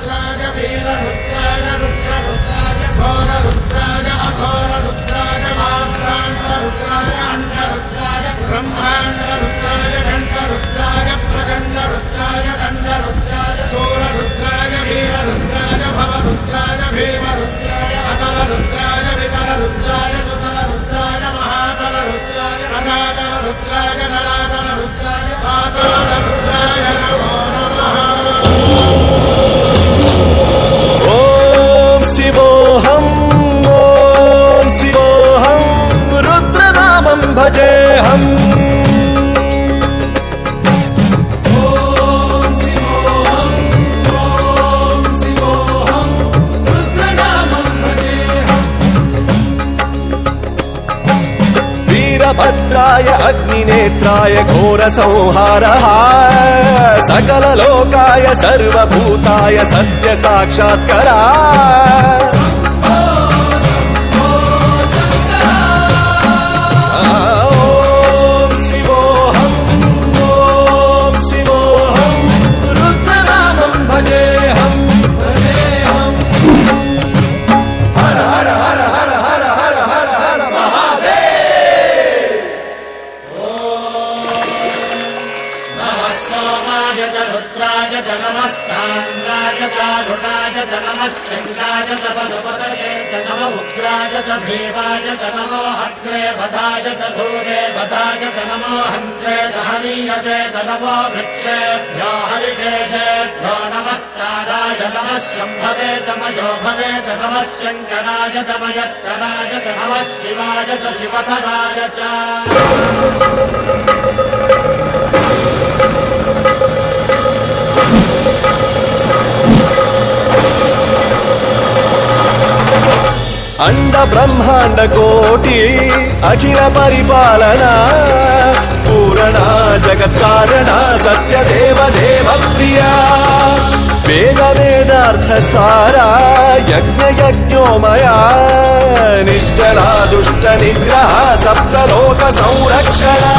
रुद्राय वीर रुद्राय रुद्र रुद्राय घोर रुद्राय अघोर रुद्राय मात्राण्ड रुद्राय अंड रुद्राय ब्रह्मांड रुद्राय घंट रुद्राय प्रचंड रुद्राय दंड रुद्राय सूर रुद्राय वीर रुद्राय भव रुद्राय भीम रुद्राय अतल रुद्राय वितल रुद्राय सुतल रुद्राय महातल रुद्राय रसातल रुद्राय जलातल रुद्राय पाताल रुद्राय नमो नमः। ओम शिवोऽहं रुद्रनामं भजेऽहम्। वीरभद्राय अग्निनेत्राय घोरसंहारः सकललोकाय सर्वभूताय सत्यसाक्षात्करा। रुद्राय च नमस्ताम्राय चारुणाय च नमः शङ्काय च पशुपतये च नम उग्राय च भीमाय च नमो अग्रे वधाय च धूरे वधाय च नमो हन्त्रे च हनीयसे च नमो वृक्षेभ्यो हरिकेशेभ्यो नमस्काराय नमः शम्भवे च मयो भवे च नमः शङ्कराय च मयस्कराय च नमः शिवाय च शिवधराय च। अंड ब्रह्मांड कोटि अखिल परिपालना पूरणा जगत्कारणा सत्यदेव देव प्रिया वेद वेदार्थ सारा यज्ञ यज्ञोमया निश्चला दुष्ट निग्रह सप्तलोक संरक्षणा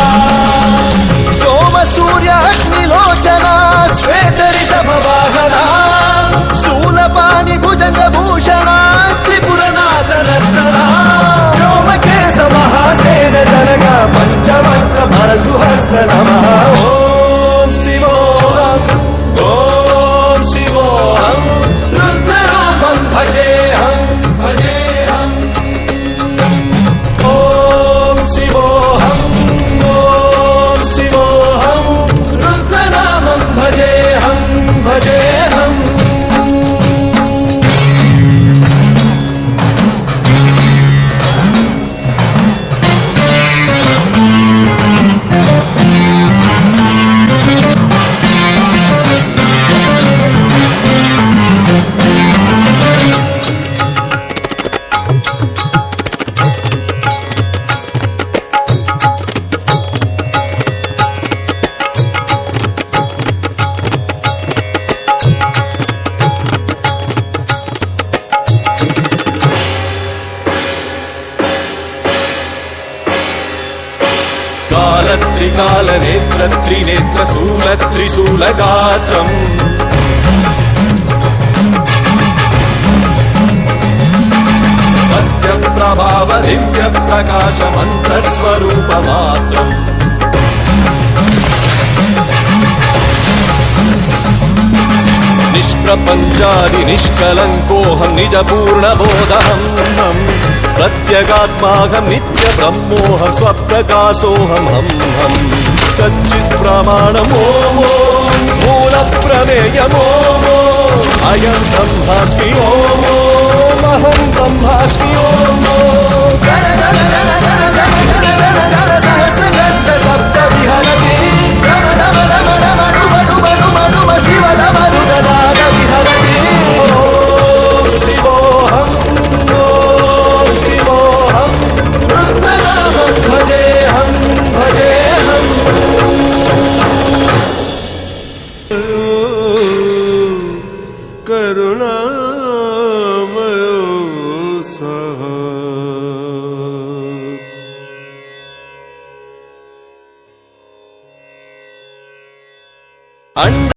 सोम सूर्य अग्निलोचना श्वेत ऋषभ वाहना शूलपाणि भुजंग भूषणा त्रिपुरनाशनर्तना व्योमकेश महासेन जनगा पंचवक्त्र परशुहस्त नमः। ओम शिवोऽहं रुद्रनामं भजेऽहं भजेऽहम्। ओम शिवोऽहं रुद्रनामं भजेऽहं भजेऽहम्। कालत्रिकाल नेत्र त्रिनेत्र शूल त्रिशूल गात्रम् सत्य प्रभाव दिव्य प्रकाश मंत्र स्वरूप मात्रम् निष्प्रपञ्चादि निष्कलङ्कोऽहं निज पूर्ण बोधहं प्रत्यगात्माहं नित्य ब्रह्मोऽहं स्वप्रकाशोऽहं हम हम सच्चित् प्रमाणम् ओम मूल प्रमेयम् ओम अयं ब्रह्मास्मि ओम अहं ब्रह्मास्मि ओम सहस्रगण्ड सप्त विहरति शिव नमरुदनाद विहरति। ओम शिवोऽहं रुद्रनामं भजेऽहं भजेऽहम्। करुणामयो सः